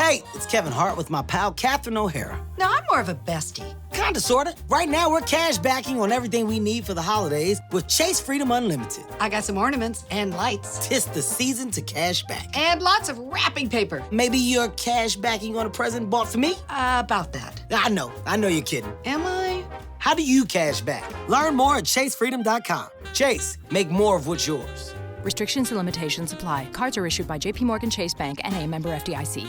Hey, it's Kevin Hart with my pal Catherine O'Hara. No, I'm more of a bestie. Kinda, sorta. Right now, we're cash backing on everything we need for the holidays with Chase Freedom Unlimited. I got some ornaments and lights. 'Tis the season to cash back. And lots of wrapping paper. Maybe you're cash backing on a present bought for me? About that. I know you're kidding. Am I? How do you cash back? Learn more at chasefreedom.com. Chase, make more of what's yours. Restrictions and limitations apply. Cards are issued by JPMorgan Chase Bank and a member FDIC.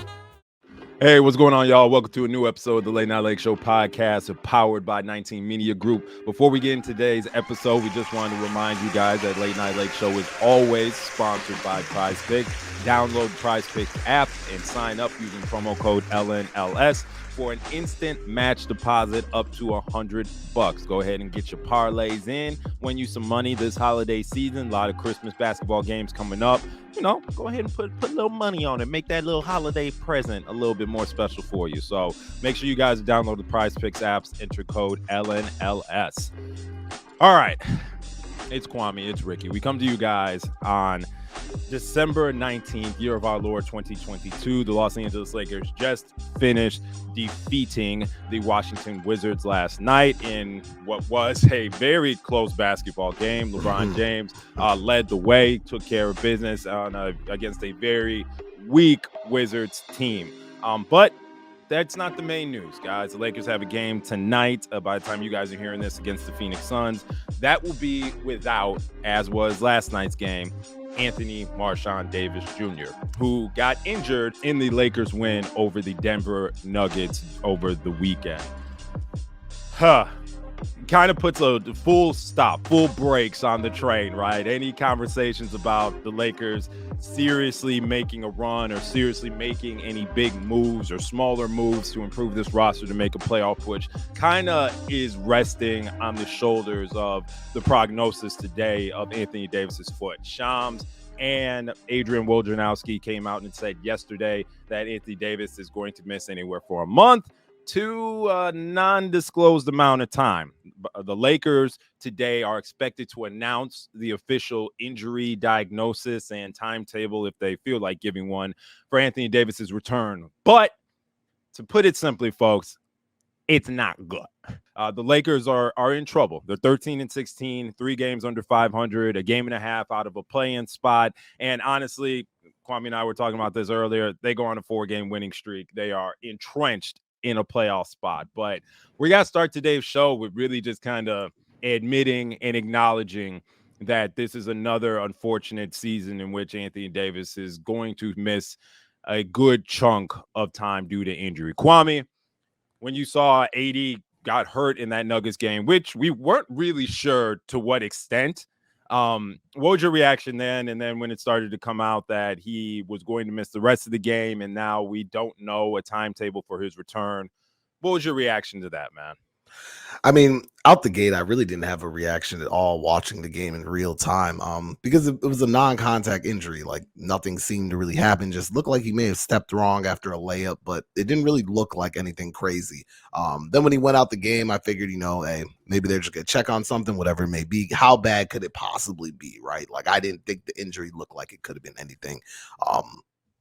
Hey, what's going on, y'all? Welcome to a new episode of the Late Night Lake Show podcast, powered by 19 Media Group. Before we get into today's episode, we just wanted to remind you guys that Late Night Lake Show is always sponsored by Prize Picks. Download the Prize Picks app and sign up using promo code LNLS for an instant match deposit up to $100. Go ahead and get your parlays in, win you some money this holiday season. A lot of Christmas basketball games coming up. You know, go ahead and put a little money on it. Make that little holiday present a little bit more special for you. So make sure you guys download the Prize Picks apps, enter code LNLS. All right, it's Kwame, it's Ricky. We come to you guys on December 19th, year of our Lord 2022. The Los Angeles Lakers just finished defeating the Washington Wizards last night in what was a very close basketball game. LeBron James led the way, took care of business against a very weak Wizards team. But that's not the main news, guys. The Lakers have a game tonight. By the time you guys are hearing this, against the Phoenix Suns, that will be without, as was last night's game, Anthony Marshawn Davis Jr., who got injured in the Lakers win over the Denver Nuggets over the weekend. Kind of puts a full brakes on the train, right? Any conversations about the Lakers seriously making a run or seriously making any big moves or smaller moves to improve this roster to make a playoff push kind of is resting on the shoulders of the prognosis today of Anthony Davis's foot. Shams and Adrian Wojnarowski came out and said yesterday that Anthony Davis is going to miss anywhere from a month to a non-disclosed amount of time. The Lakers today are expected to announce the official injury diagnosis and timetable, if they feel like giving one, for Anthony Davis's return. But to put it simply, folks, it's not good. The Lakers are in trouble. They're 13-16, 3 games under 500, a game and a half out of a play-in spot. And honestly, Kwame and I were talking about this earlier. They go on a 4-game winning streak. They are entrenched in a playoff spot. But we got to start today's show with really just kind of admitting and acknowledging that this is another unfortunate season in which Anthony Davis is going to miss a good chunk of time due to injury. Kwame, when you saw AD got hurt in that Nuggets game, which we weren't really sure to what extent, what was your reaction then? And then when it started to come out that he was going to miss the rest of the game and now we don't know a timetable for his return, what was your reaction to that, man? I mean, out the gate, I really didn't have a reaction at all watching the game in real time because it was a non-contact injury. Like, nothing seemed to really happen. Just looked like he may have stepped wrong after a layup, but it didn't really look like anything crazy. Then when he went out the game, I figured, hey, maybe they're just going to check on something, whatever it may be. How bad could it possibly be, right? Like, I didn't think the injury looked like it could have been anything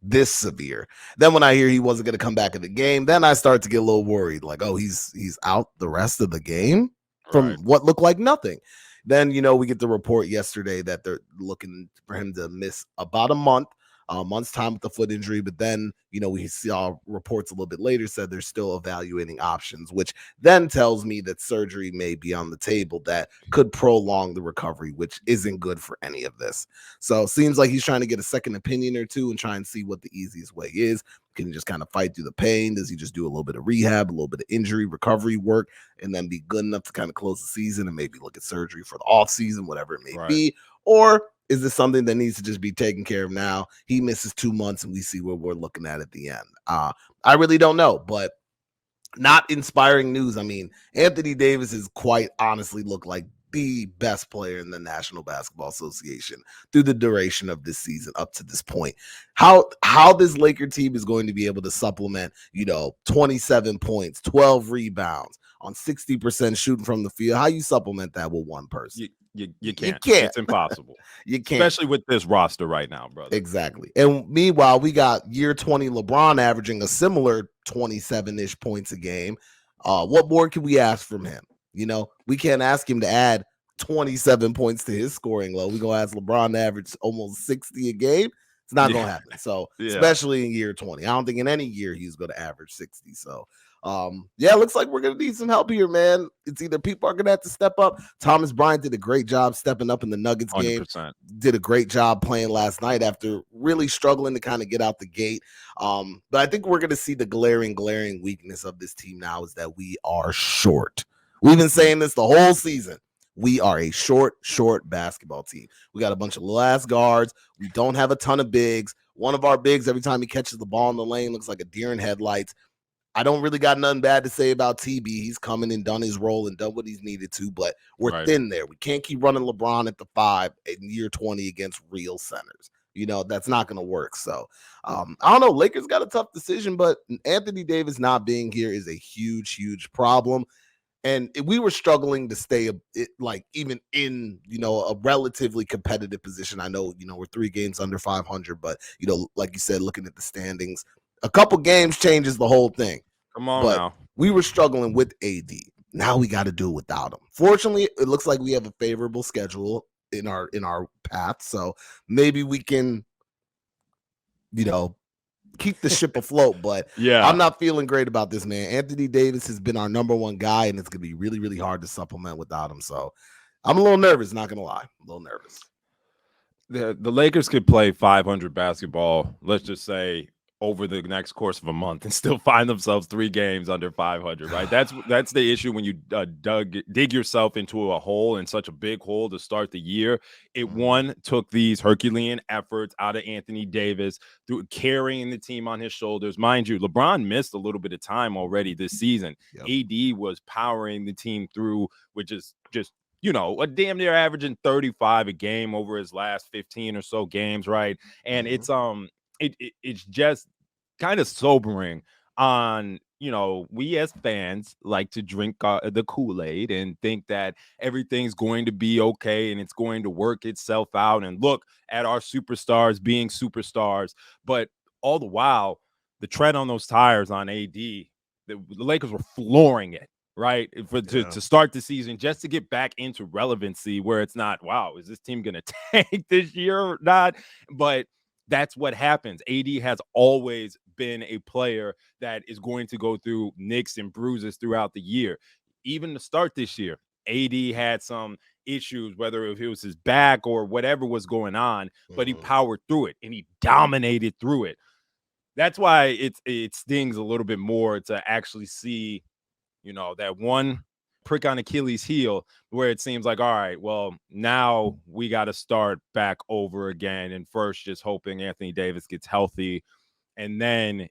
this severe. Then when I hear he wasn't going to come back in the game, then I start to get a little worried, like, oh, he's out the rest of the game from what looked like nothing. Then, we get the report yesterday that they're looking for him to miss about a month's time with the foot injury. But then, we saw reports a little bit later said they're still evaluating options, which then tells me that surgery may be on the table that could prolong the recovery, which isn't good for any of this. So it seems like he's trying to get a second opinion or two and try and see what the easiest way is. Can he just kind of fight through the pain? Does he just do a little bit of rehab, a little bit of injury recovery work, and then be good enough to kind of close the season and maybe look at surgery for the off season, whatever it may be? Or is this something that needs to just be taken care of now? He misses 2 months and we see what we're looking at the end. I really don't know, but not inspiring news. I mean, Anthony Davis has quite honestly looked like the best player in the National Basketball Association through the duration of this season up to this point. How this Laker team is going to be able to supplement, 27 points, 12 rebounds on 60% shooting from the field. How you supplement that with one person? You can't. can't. It's impossible. You can't. Especially with this roster right now, brother. Exactly. And meanwhile, we got year 20 LeBron averaging a similar 27-ish points a game. What more can we ask from him? You know, we can't ask him to add 27 points to his scoring load. We're going to ask LeBron to average almost 60 a game. It's not going to happen. So, especially in year 20. I don't think in any year he's going to average 60. So, it looks like we're going to need some help here, man. It's either people are going to have to step up. Thomas Bryant did a great job stepping up in the Nuggets 100%. game. Did a great job playing last night after really struggling to kind of get out the gate. But I think we're going to see the glaring weakness of this team now is that we are short. We've been saying this the whole season. We are a short basketball team. We got a bunch of little ass guards. We don't have a ton of bigs. One of our bigs, every time he catches the ball in the lane, looks like a deer in headlights. I don't really got nothing bad to say about TB. He's come in and done his role and done what he's needed to, but we're thin there. We can't keep running LeBron at the 5 in year 20 against real centers. You know, that's not going to work. So, I don't know. Lakers got a tough decision, but Anthony Davis not being here is a huge problem. And we were struggling to stay even in, a relatively competitive position. I know, we're 3 games under 500, but, like you said, looking at the standings, a couple games changes the whole thing. Come on now. We were struggling with AD. Now we got to do it without him. Fortunately, it looks like we have a favorable schedule in our path. So maybe we can, keep the ship afloat. But I'm not feeling great about this, man. Anthony Davis has been our number 1 guy, and it's going to be really, really hard to supplement without him. So I'm a little nervous, not going to lie. I'm a little nervous. The Lakers could play 500 basketball, let's just say, over the next course of a month and still find themselves 3 games under 500, right? That's the issue when you dig yourself into a hole, and such a big hole to start the year. It took these Herculean efforts out of Anthony Davis through carrying the team on his shoulders. Mind you, LeBron missed a little bit of time already this season. AD was powering the team through, which is just a damn near averaging 35 a game over his last 15 or so games, right? And it's just kind of sobering on, we as fans like to drink the Kool-Aid and think that everything's going to be okay and it's going to work itself out and look at our superstars being superstars. But all the while, the tread on those tires on AD, the Lakers were flooring it, right? To start the season, just to get back into relevancy where it's not, wow, is this team going to tank this year or not? But that's what happens. AD has always been a player that is going to go through nicks and bruises throughout the year. Even to start this year, AD had some issues, whether it was his back or whatever was going on, but he powered through it and he dominated through it. That's why it stings a little bit more to actually see, that one prick on Achilles' heel where it seems like, all right, well, now we got to start back over again. And first, just hoping Anthony Davis gets healthy, and then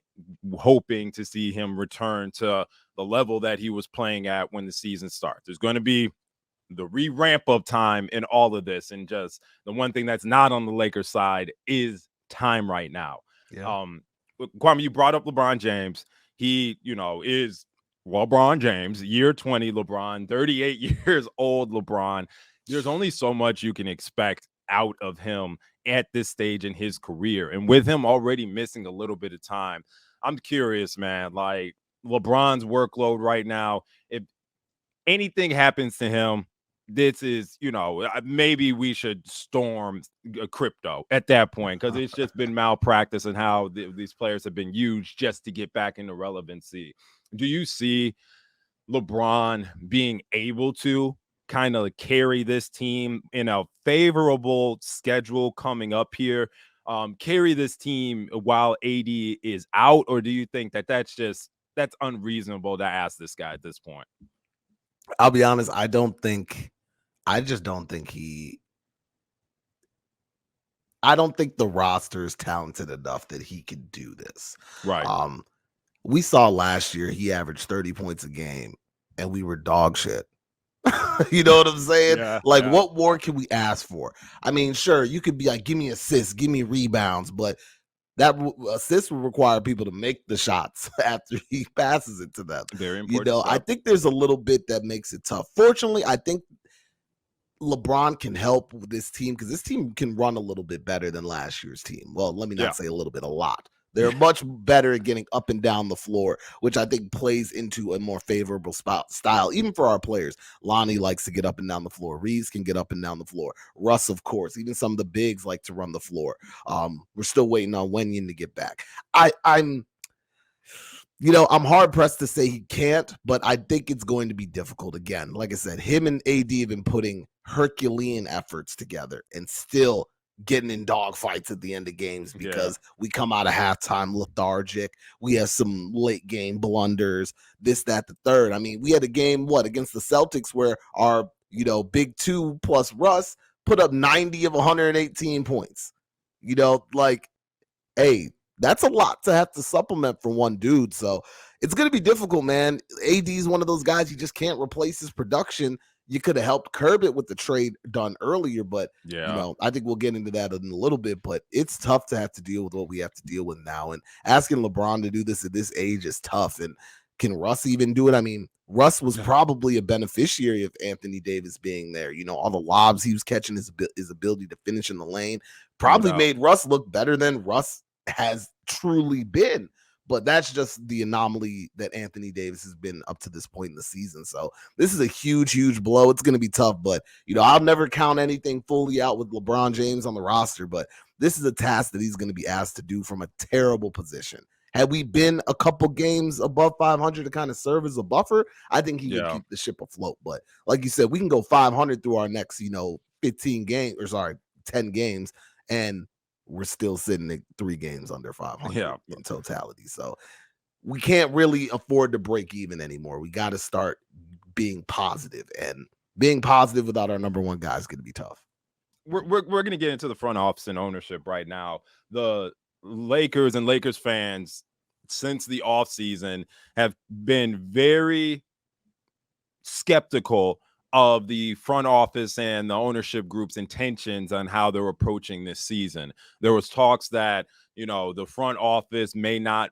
hoping to see him return to the level that he was playing at when the season starts. There's going to be the re-ramp up time in all of this. And just the one thing that's not on the Lakers side is time right now. Kwame, you brought up LeBron James. He, is LeBron James, year 20 LeBron, 38 years old LeBron. There's only so much you can expect out of him at this stage in his career. And with him already missing a little bit of time, I'm curious, man, like LeBron's workload right now, if anything happens to him, this is, maybe we should storm crypto at that point, because it's just been malpractice and how these players have been used just to get back into relevancy. Do you see LeBron being able to kind of carry this team in a favorable schedule coming up here, carry this team while AD is out? Or do you think that that's unreasonable to ask this guy at this point? I'll be honest. I don't think the roster is talented enough that he could do this. Right. We saw last year he averaged 30 points a game and we were dog shit. You know what I'm saying? What more can we ask for? I mean, sure, you could be like, give me assists, give me rebounds, but that assist will require people to make the shots after he passes it to them. Very important. I think there's a little bit that makes it tough. Fortunately, I think LeBron can help with this team because this team can run a little bit better than last year's team. Well, let me Yeah. not say a little bit, a lot. They're much better at getting up and down the floor, which I think plays into a more favorable style, even for our players. Lonnie likes to get up and down the floor. Reeves can get up and down the floor. Russ, of course. Even some of the bigs like to run the floor. We're still waiting on Wenyen to get back. I'm hard pressed to say he can't, but I think it's going to be difficult again. Like I said, him and AD have been putting Herculean efforts together and still getting in dog fights at the end of games because we come out of halftime lethargic. We have some late game blunders, this, that, the third. I mean, we had a game, against the Celtics where our, big two plus Russ put up 90 of 118 points. Hey, that's a lot to have to supplement for one dude. So it's going to be difficult, man. AD is one of those guys you just can't replace his production. You could have helped curb it with the trade done earlier, but I think we'll get into that in a little bit. But it's tough to have to deal with what we have to deal with now. And asking LeBron to do this at this age is tough. And can Russ even do it? I mean, Russ was probably a beneficiary of Anthony Davis being there. All the lobs he was catching, his ability to finish in the lane probably made Russ look better than Russ has truly been. But that's just the anomaly that Anthony Davis has been up to this point in the season. So this is a huge, huge blow. It's going to be tough, but I'll never count anything fully out with LeBron James on the roster, but this is a task that he's going to be asked to do from a terrible position. Had we been a couple games above 500 to kind of serve as a buffer, I think he could keep the ship afloat. But like you said, we can go 500 through our next, 10 games, and we're still sitting at 3 games under 500 in totality. So we can't really afford to break even anymore. We got to start being positive, and being positive without our number one guy is going to be tough. We're going to get into the front office and ownership right now. The Lakers and Lakers fans since the offseason have been very skeptical of the front office and the ownership group's intentions on how they're approaching this season. There was talks that, the front office may not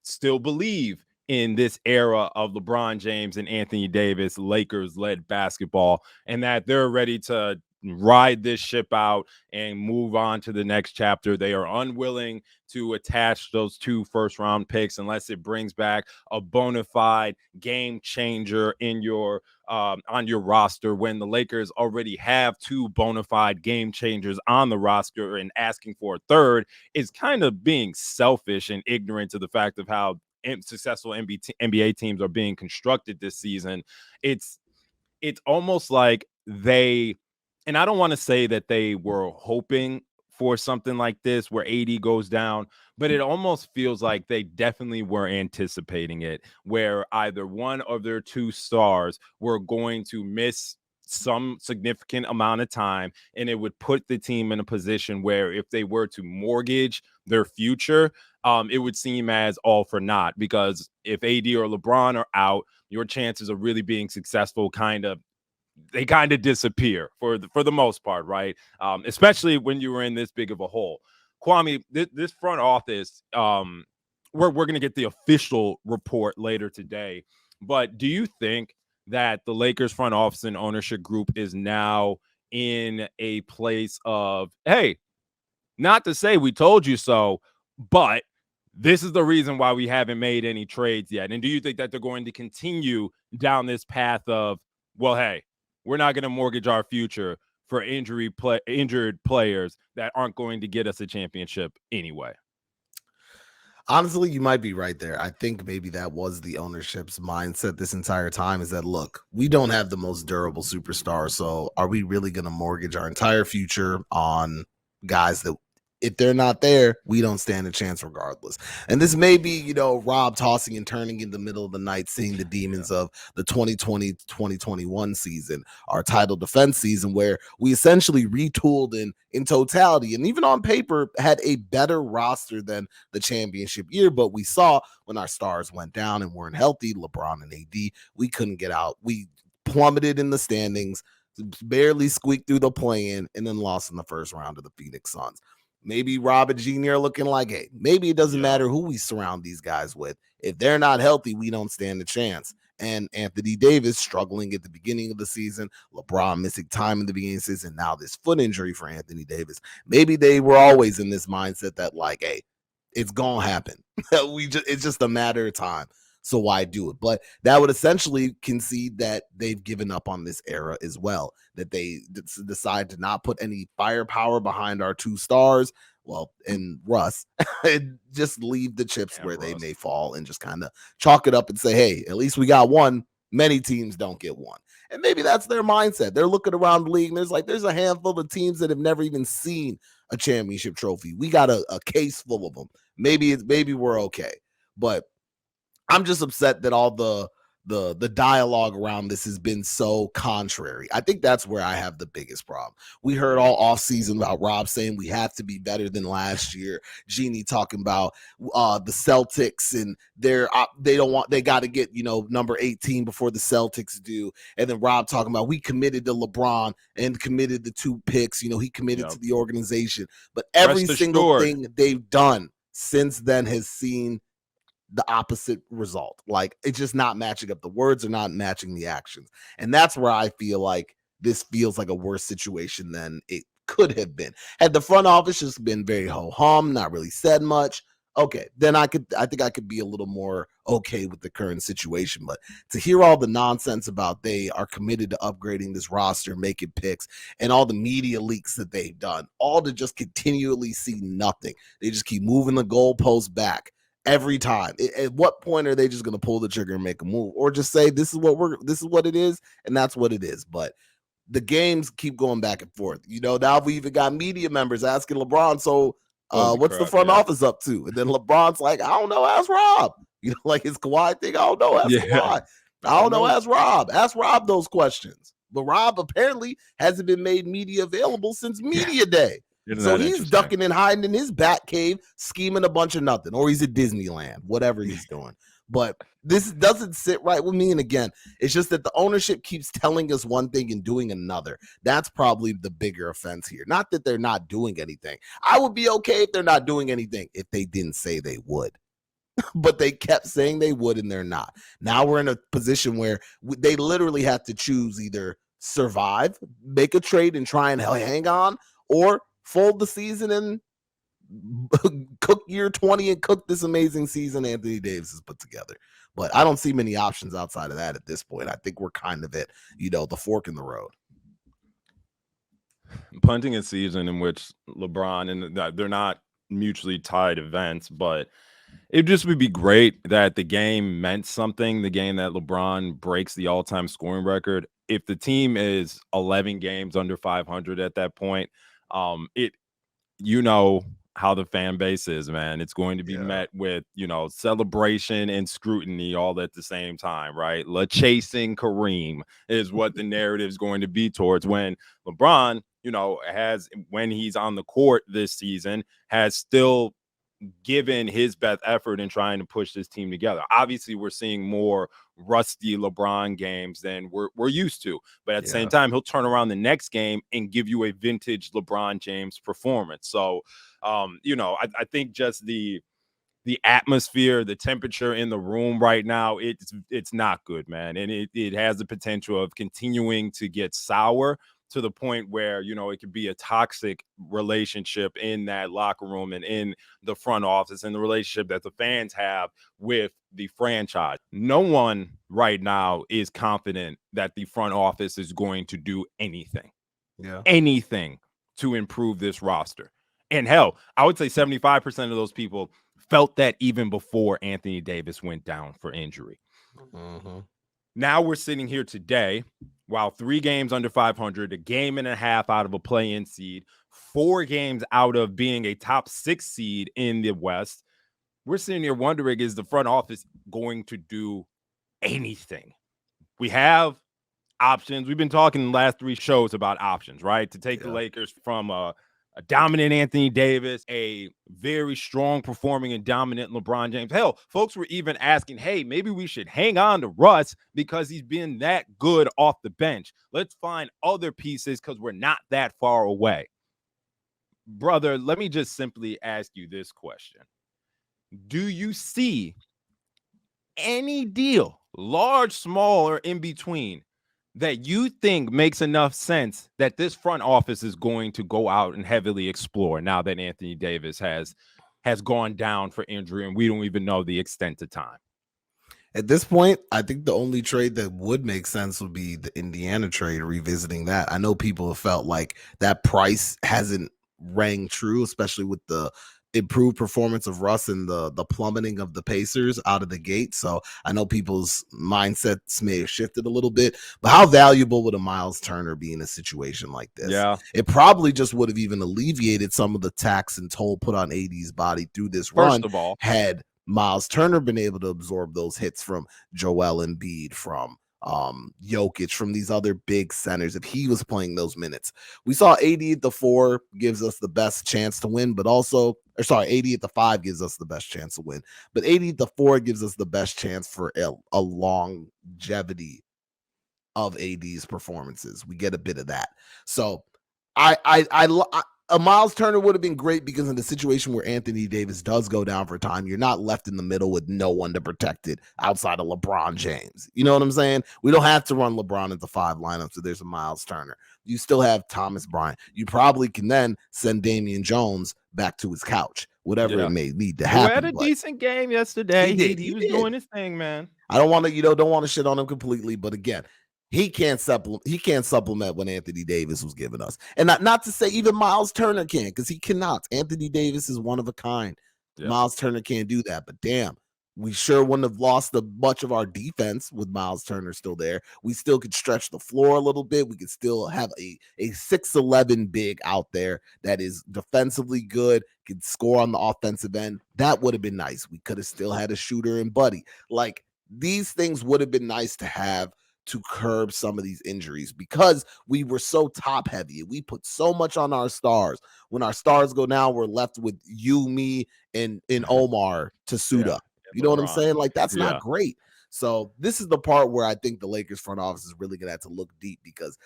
still believe in this era of LeBron James and Anthony Davis, Lakers-led basketball, and that they're ready to ride this ship out and move on to the next chapter. They are unwilling to attach those 2 first-round picks unless it brings back a bona fide game changer in your on your roster, when the Lakers already have 2 bona fide game changers on the roster, and asking for a third is kind of being selfish and ignorant to the fact of how successful NBA teams are being constructed this season. It's almost like and I don't want to say that they were hoping for something like this where AD goes down, but it almost feels like they definitely were anticipating it, where either one of their 2 stars were going to miss some significant amount of time, and it would put the team in a position where if they were to mortgage their future, it would seem as all for naught, because if AD or LeBron are out, your chances of really being successful kind of disappear for the most part, right? Especially when you were in this big of a hole. Kwame, this front office, we're going to get the official report later today, but do you think that the Lakers front office and ownership group is now in a place of, hey, not to say we told you so, but this is the reason why we haven't made any trades yet? And do you think that they're going to continue down this path of, well, hey, we're not going to mortgage our future for injured players that aren't going to get us a championship anyway? Honestly, you might be right there. I think maybe that was the ownership's mindset this entire time, is that, look, we don't have the most durable superstar, so are we really going to mortgage our entire future on guys that, if they're not there, we don't stand a chance regardless? And this may be, Rob tossing and turning in the middle of the night, seeing the demons of the 2020-2021 season, our title defense season, where we essentially retooled in totality, and even on paper had a better roster than the championship year. But we saw when our stars went down and weren't healthy, LeBron and AD, we couldn't get out. We plummeted in the standings, barely squeaked through the play-in, and then lost in the first round of the Phoenix Suns. Maybe Rob and Genie are looking like, hey, maybe it doesn't matter who we surround these guys with. If they're not healthy, we don't stand a chance. and Anthony Davis struggling at the beginning of the season, LeBron missing time in the beginning of the season, now this foot injury for Anthony Davis. Maybe they were always in this mindset that like, hey, it's gonna happen. It's just a matter of time. So why do it? But that would essentially concede that they've given up on this era as well, that they decide to not put any firepower behind our two stars. Well, and Russ, and just leave the chips where they may fall and just kind of chalk it up and say, hey, at least we got one. Many teams don't get one. And maybe that's their mindset. They're looking around the league and there's a handful of teams that have never even seen a championship trophy. We got a case full of them. Maybe we're okay. But I'm just upset that all the dialogue around this has been so contrary. I think that's where I have the biggest problem. We heard all offseason about Rob saying we have to be better than last year. Jeannie talking about the Celtics and they got to get number 18 before the Celtics do. And then Rob talking about we committed to LeBron and committed the 2 picks. He committed to the organization. But every single thing they've done since then has seen the opposite result. Like, it's just not matching up. The words are not matching the actions. And that's where I feel like this feels like a worse situation than it could have been. Had the front office just been very ho-hum, not really said much, okay, then I think I could be a little more okay with the current situation. But to hear all the nonsense about they are committed to upgrading this roster, making picks, and all the media leaks that they've done, all to just continually see nothing. They just keep moving the goalposts back every time. At what point are they just going to pull the trigger and make a move, or just say this is what it is, and that's what it is? But the games keep going back and forth. Now we even got media members asking LeBron, so what's the front office up to? And then LeBron's like, I don't know, ask Rob. Like his Kawhi thing, I don't know, ask Kawhi. I don't know, ask Rob. Ask Rob those questions. But Rob apparently hasn't been made media available since media day. So he's ducking and hiding in his bat cave, scheming a bunch of nothing, or he's at Disneyland, whatever he's doing. But this doesn't sit right with me. And again, it's just that the ownership keeps telling us one thing and doing another. That's probably the bigger offense here. Not that they're not doing anything. I would be okay if they're not doing anything if they didn't say they would. But they kept saying they would, and they're not. Now we're in a position where they literally have to choose either survive, make a trade and try and hang on, or fold the season and cook year 20 and cook this amazing season Anthony Davis has put together. But I don't see many options outside of that at this point. I think we're kind of at, the fork in the road. Punting a season in which LeBron, and they're not mutually tied events, but it just would be great that the game meant something, the game that LeBron breaks the all-time scoring record. If the team is 11 games under 500 at that point, how the fan base is, man. It's going to be met with, celebration and scrutiny all at the same time, right? Chasing Kareem is what the narrative is going to be towards when LeBron, when he's on the court this season, has still given his best effort in trying to push this team together. Obviously, we're seeing more rusty LeBron games than we're used to, but at the same time, he'll turn around the next game and give you a vintage LeBron James performance. So, I think just the atmosphere, the temperature in the room right now, it's not good, man, and it has the potential of continuing to get sour to the point where, it could be a toxic relationship in that locker room and in the front office and the relationship that the fans have with the franchise. No one right now is confident that the front office is going to do anything to improve this roster. And hell, I would say 75% of those people felt that even before Anthony Davis went down for injury. Mm-hmm. Now we're sitting here today, while 3 games under 500, a game and a half out of a play-in seed, 4 games out of being a top 6 seed in the West. We're sitting here wondering, is the front office going to do anything? We have options. We've been talking in the last 3 shows about options, right? To take the Lakers from a dominant Anthony Davis, a very strong performing and dominant LeBron James. Hell, folks were even asking, hey, maybe we should hang on to Russ because he's been that good off the bench. Let's find other pieces because we're not that far away. Brother, let me just simply ask you this question. Do you see any deal large, small, or in between, that you think makes enough sense that this front office is going to go out and heavily explore now that Anthony Davis has gone down for injury and we don't even know the extent of time? At this point, I think the only trade that would make sense would be the Indiana trade, revisiting that. I know people have felt like that price hasn't rang true, especially with the improved performance of Russ and the plummeting of the Pacers out of the gate. So I know people's mindsets may have shifted a little bit, but how valuable would a Miles Turner be in a situation like this? Yeah. It probably just would have even alleviated some of the tax and toll put on AD's body through this run First of all, had Miles Turner been able to absorb those hits from Joel Embiid, from Jokic, from these other big centers. If he was playing those minutes, we saw AD at the 4 gives us the best chance to win, but also, or sorry, AD at the 5 gives us the best chance to win, but AD at the 4 gives us the best chance for a longevity of AD's performances. We get a bit of that. So a Miles Turner would have been great because in the situation where Anthony Davis does go down for time, you're not left in the middle with no one to protect it outside of LeBron James. You know what I'm saying? We don't have to run LeBron into 5 lineups so there's a Miles Turner. You still have Thomas Bryant. You probably can then send Damian Jones back to his couch, whatever it may need to who happen. had a decent game yesterday. He was did. doing his thing, man. I don't want to, don't want to shit on him completely, but again, he can't supplement what Anthony Davis was giving us. And not to say even Miles Turner can, because he cannot. Anthony Davis is one of a kind. Yep. Miles Turner can't do that. But damn, we sure wouldn't have lost much of our defense with Miles Turner still there. We still could stretch the floor a little bit. We could still have a 6'11" big out there that is defensively good, could score on the offensive end. That would have been nice. We could have still had a shooter and Buddy. Like, these things would have been nice to have to curb some of these injuries because we were so top heavy. We put so much on our stars. When our stars go down, we're left with you, me, and Omar to suit up. You know what I'm saying? Like, that's not great. So this is the part where I think the Lakers front office is really going to have to look deep, because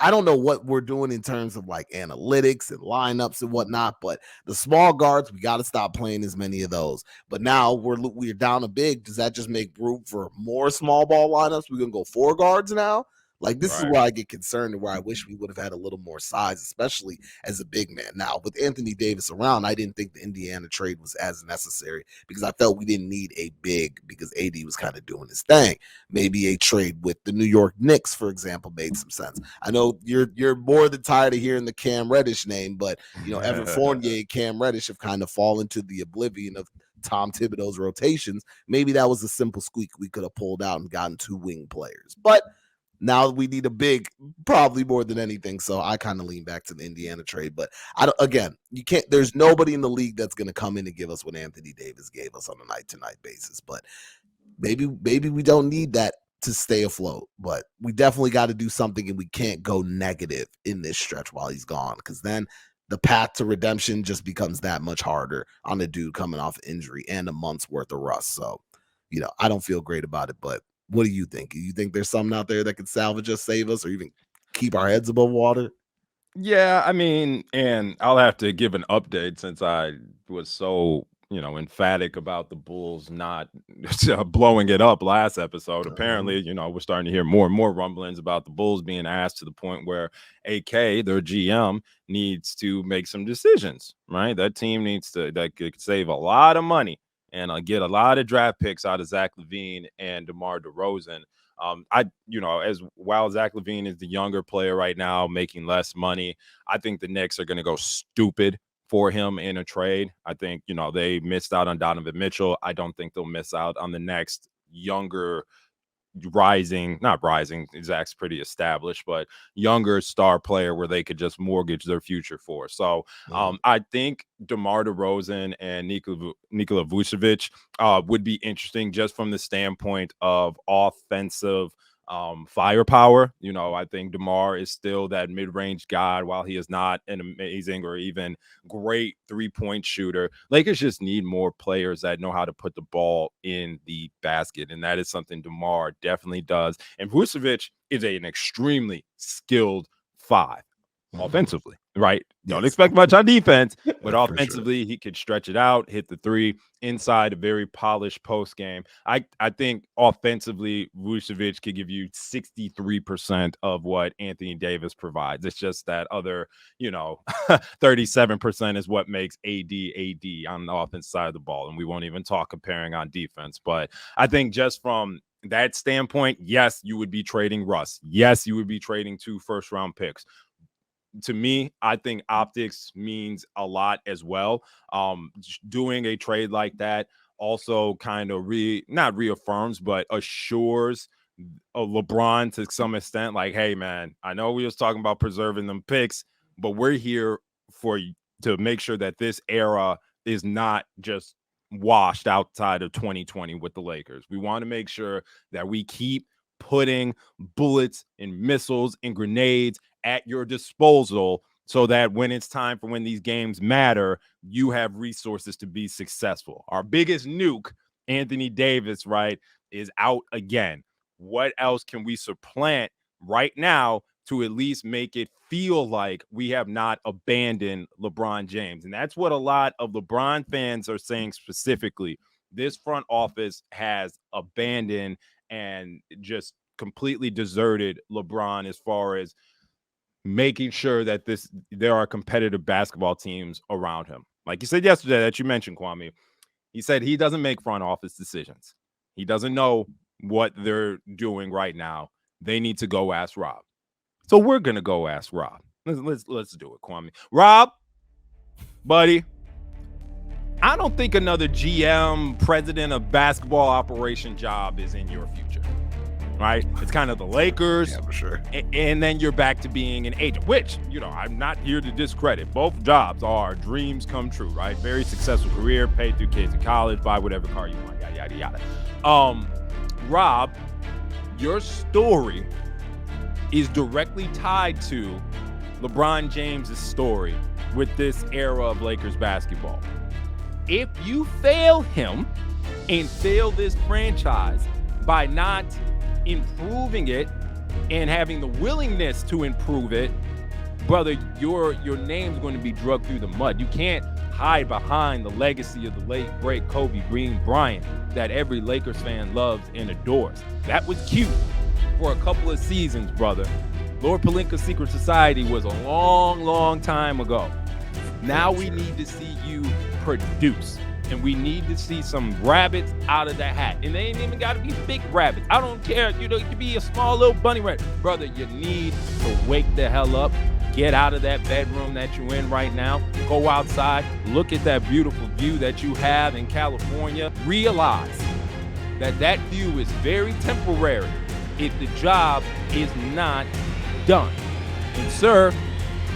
I don't know what we're doing in terms of like analytics and lineups and whatnot, but the small guards, we got to stop playing as many of those. But now we're down a big. Does that just make room for more small ball lineups? We're going to go 4 guards now. Like, this is where I get concerned and where I wish we would have had a little more size, especially as a big man. Now, with Anthony Davis around, I didn't think the Indiana trade was as necessary because I felt we didn't need a big because AD was kind of doing his thing. Maybe a trade with the New York Knicks, for example, made some sense. I know you're more than tired of hearing the Cam Reddish name, but, Evan Fournier and Cam Reddish have kind of fallen to the oblivion of Tom Thibodeau's rotations. Maybe that was a simple squeak we could have pulled out and gotten 2 wing players. But now we need a big, probably more than anything. So I kind of lean back to the Indiana trade. But you can't, there's nobody in the league that's going to come in and give us what Anthony Davis gave us on a night-to-night basis. But maybe we don't need that to stay afloat. But we definitely got to do something, and we can't go negative in this stretch while he's gone, because then the path to redemption just becomes that much harder on a dude coming off injury and a month's worth of rust. So, I don't feel great about it, but what do you think? You think there's something out there that could salvage us, save us, or even keep our heads above water? Yeah, I mean, and I'll have to give an update since I was so, emphatic about the Bulls not blowing it up last episode. Apparently, we're starting to hear more and more rumblings about the Bulls being asked to the point where AK, their GM, needs to make some decisions, right? That team that could save a lot of money and get a lot of draft picks out of Zach LaVine and DeMar DeRozan. As while Zach LaVine is the younger player right now, making less money, I think the Knicks are going to go stupid for him in a trade. I think, they missed out on Donovan Mitchell. I don't think they'll miss out on the next younger not rising, Zach's pretty established, but younger star player where they could just mortgage their future for. So I think DeMar DeRozan and Nikola Vucevic would be interesting just from the standpoint of offensive firepower. I think DeMar is still that mid-range guy. While he is not an amazing or even great 3-point shooter, Lakers just need more players that know how to put the ball in the basket, and that is something DeMar definitely does. And Vucevic is an extremely skilled 5 offensively. right? Don't Yes. expect much on defense, but For sure. offensively, he could stretch it out, hit the three inside a very polished post game. I think offensively, Vucevic could give you 63% of what Anthony Davis provides. It's just that other, 37% is what makes AD on the offense side of the ball. And we won't even talk comparing on defense. But I think just from that standpoint, yes, you would be trading Russ. Yes, you would be trading 2 first-round picks. To me, I think optics means a lot as well. Doing a trade like that also kind of not reaffirms, but assures LeBron to some extent, like, hey, man, I know we was talking about preserving them picks, but we're here to make sure that this era is not just washed outside of 2020 with the Lakers. We want to make sure that we keep putting bullets and missiles and grenades at your disposal so that when it's time for when these games matter, you have resources to be successful. Our biggest nuke, Anthony Davis, right, is out again. What else can we supplant right now to at least make it feel like we have not abandoned LeBron James? And that's what a lot of LeBron fans are saying specifically. This front office has abandoned and just completely deserted LeBron as far as making sure that there are competitive basketball teams around him. Like you said yesterday that you mentioned, Kwame, he said he doesn't make front office decisions. He doesn't know what they're doing right now. They need to go ask Rob. So we're going to go ask Rob. Let's do it, Kwame. Rob, buddy, I don't think another GM, president of basketball operation job is in your future. Right? It's kind of the Lakers. Yeah, for sure. And then you're back to being an agent, which, I'm not here to discredit. Both jobs are dreams come true, right? Very successful career, pay through kids in college, buy whatever car you want, yada, yada, yada. Rob, your story is directly tied to LeBron James' story with this era of Lakers basketball. If you fail him and fail this franchise by not improving it and having the willingness to improve it, brother, your name's going to be drugged through the mud. You can't hide behind the legacy of the late great Kobe Bryant that every Lakers fan loves and adores. That was cute for a couple of seasons, brother. Lord Palenka's Secret Society was a long, long time ago. Now we need to see you produce. And we need to see some rabbits out of that hat. And they ain't even got to be big rabbits. I don't care. It could be a small little bunny rabbit. Brother, you need to wake the hell up. Get out of that bedroom that you're in right now. Go outside. Look at that beautiful view that you have in California. Realize that view is very temporary if the job is not done. And sir,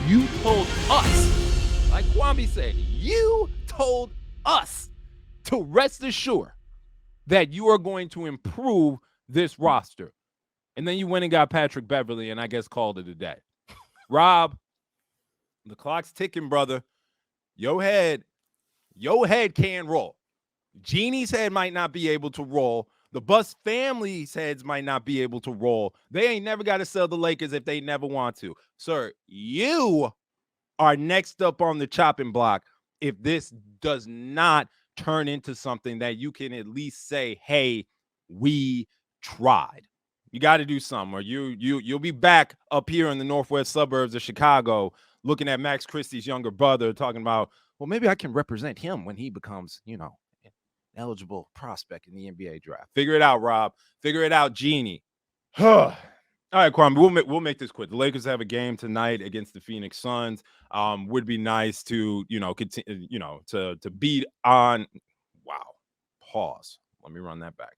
you told us, like Kwame said, you told us to rest assured that you are going to improve this roster. And then you went and got Patrick Beverley and I guess called it a day. Rob, the clock's ticking, brother. Your head can roll. Jeannie's head might not be able to roll. The Bus family's heads might not be able to roll. They ain't never got to sell the Lakers if they never want to. Sir, you are next up on the chopping block if this does not turn into something that you can at least say, hey, we tried. You got to do something, or you'll be back up here in the northwest suburbs of Chicago looking at Max Christie's younger brother talking about, well, maybe I can represent him when he becomes, an eligible prospect in the NBA draft. Figure it out, Rob. Figure it out, Jeannie. All right, Kwame, we'll make this quick. The Lakers have a game tonight against the Phoenix Suns. Would be nice to, continue, to beat on. Wow. Pause. Let me run that back.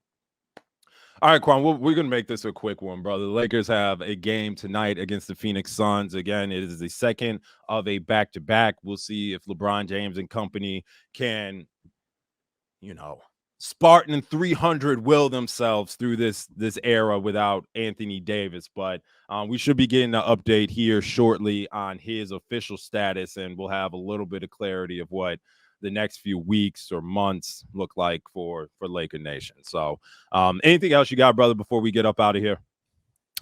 All right, Kwame, we're going to make this a quick one, brother. The Lakers have a game tonight against the Phoenix Suns. Again, it is the second of a back-to-back. We'll see if LeBron James and company can, Spartan 300 will themselves through this era without Anthony Davis. But we should be getting an update here shortly on his official status, and we'll have a little bit of clarity of what the next few weeks or months look like for Laker Nation. So anything else you got, brother, before we get up out of here?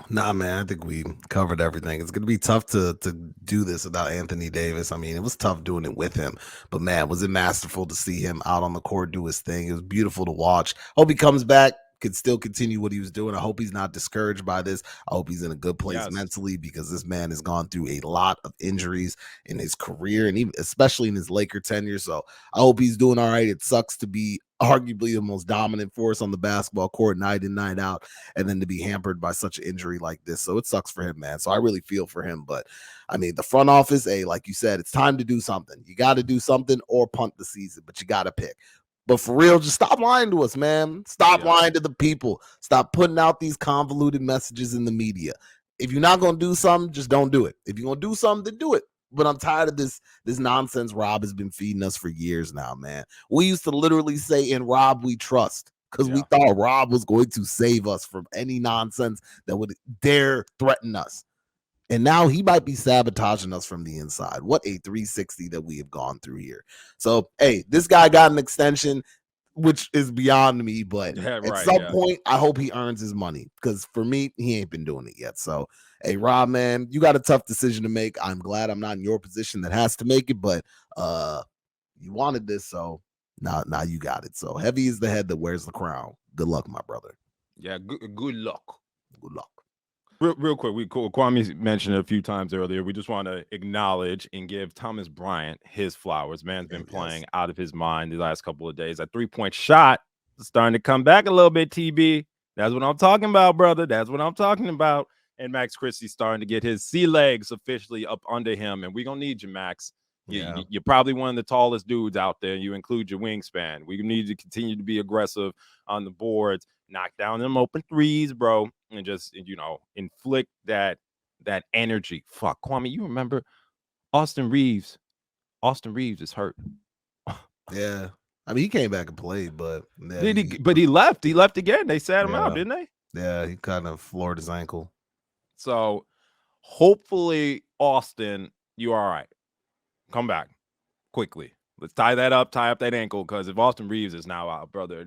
Nah, man, I think we covered everything. It's gonna be tough to do this without Anthony Davis. I mean, it was tough doing it with him, but man, was it masterful to see him out on the court do his thing. It was beautiful to watch. Hope he comes back, could still continue what he was doing. I hope he's not discouraged by this. I hope he's in a good place Yes. mentally, because this man has gone through a lot of injuries in his career, and even especially in his Laker tenure. So I hope he's doing all right. It sucks to be arguably the most dominant force on the basketball court night in, night out, and then to be hampered by such an injury like this. So it sucks for him, man. So I really feel for him. But I mean, the front office, like you said, it's time to do something. You got to do something or punt the season, but you got to pick. But for real, just stop lying to us, man. Stop lying to the people. Stop putting out these convoluted messages in the media. If you're not going to do something, just don't do it. If you're going to do something, then do it. But I'm tired of this nonsense Rob has been feeding us for years now, man. We used to literally say, in Rob we trust, because we thought Rob was going to save us from any nonsense that would dare threaten us. And now he might be sabotaging us from the inside. What a 360 that we have gone through here. So, hey, this guy got an extension, which is beyond me. But at some point, I hope he earns his money, because for me, he ain't been doing it yet. So, hey, Rob, man, you got a tough decision to make. I'm glad I'm not in your position that has to make it, but you wanted this, so now you got it. So heavy is the head that wears the crown. Good luck, my brother. Yeah, good luck. Good luck. Real quick, Kwame mentioned it a few times earlier. We just want to acknowledge and give Thomas Bryant his flowers. Man's been playing out of his mind the last couple of days. That 3-point shot is starting to come back a little bit, TB. That's what I'm talking about, brother. That's what I'm talking about. And Max Christie's starting to get his sea legs officially up under him. And we're going to need you, Max. You're probably one of the tallest dudes out there. You include your wingspan. We need to continue to be aggressive on the boards, knock down them open threes, bro, and just, inflict that energy. Fuck, Kwame, you remember Austin Reeves? Austin Reeves is hurt. Yeah. I mean, he came back and played, but he left. He left again. They sat him out, didn't they? Yeah, he kind of floored his ankle. So hopefully, Austin, you all right. Come back quickly. Let's tie up that ankle, because if Austin Reeves is now out, brother,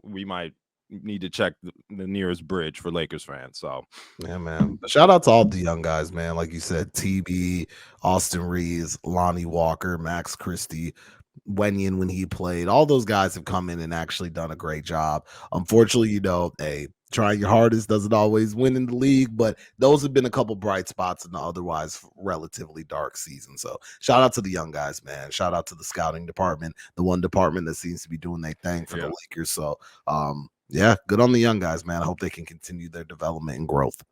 we might need to check the nearest bridge for Lakers fans. So yeah, man. Shout out to all the young guys, man. Like you said, TB, Austin Reeves, Lonnie Walker, Max Christie, Wenyan when he played. All those guys have come in and actually done a great job. Unfortunately, trying your hardest doesn't always win in the league, but those have been a couple bright spots in the otherwise relatively dark season. So shout out to the young guys, man. Shout out to the scouting department, the one department that seems to be doing their thing for the Lakers. So yeah, good on the young guys, man. I hope they can continue their development and growth.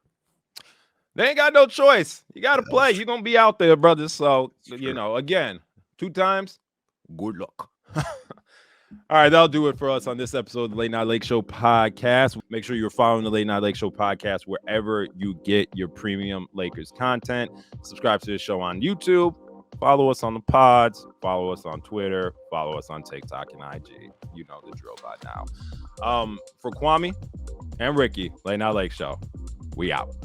They ain't got no choice. You got to play. You're going to be out there, brother. So, again, 2 times, good luck. All right, that'll do it for us on this episode of the Late Night Lake Show podcast. Make sure you're following the Late Night Lake Show podcast wherever you get your premium Lakers content. Subscribe to the show on YouTube. Follow us on the pods. Follow us on Twitter. Follow us on TikTok and IG. You know the drill by now. For Kwame and Ricky, Late Night Lake Show, we out.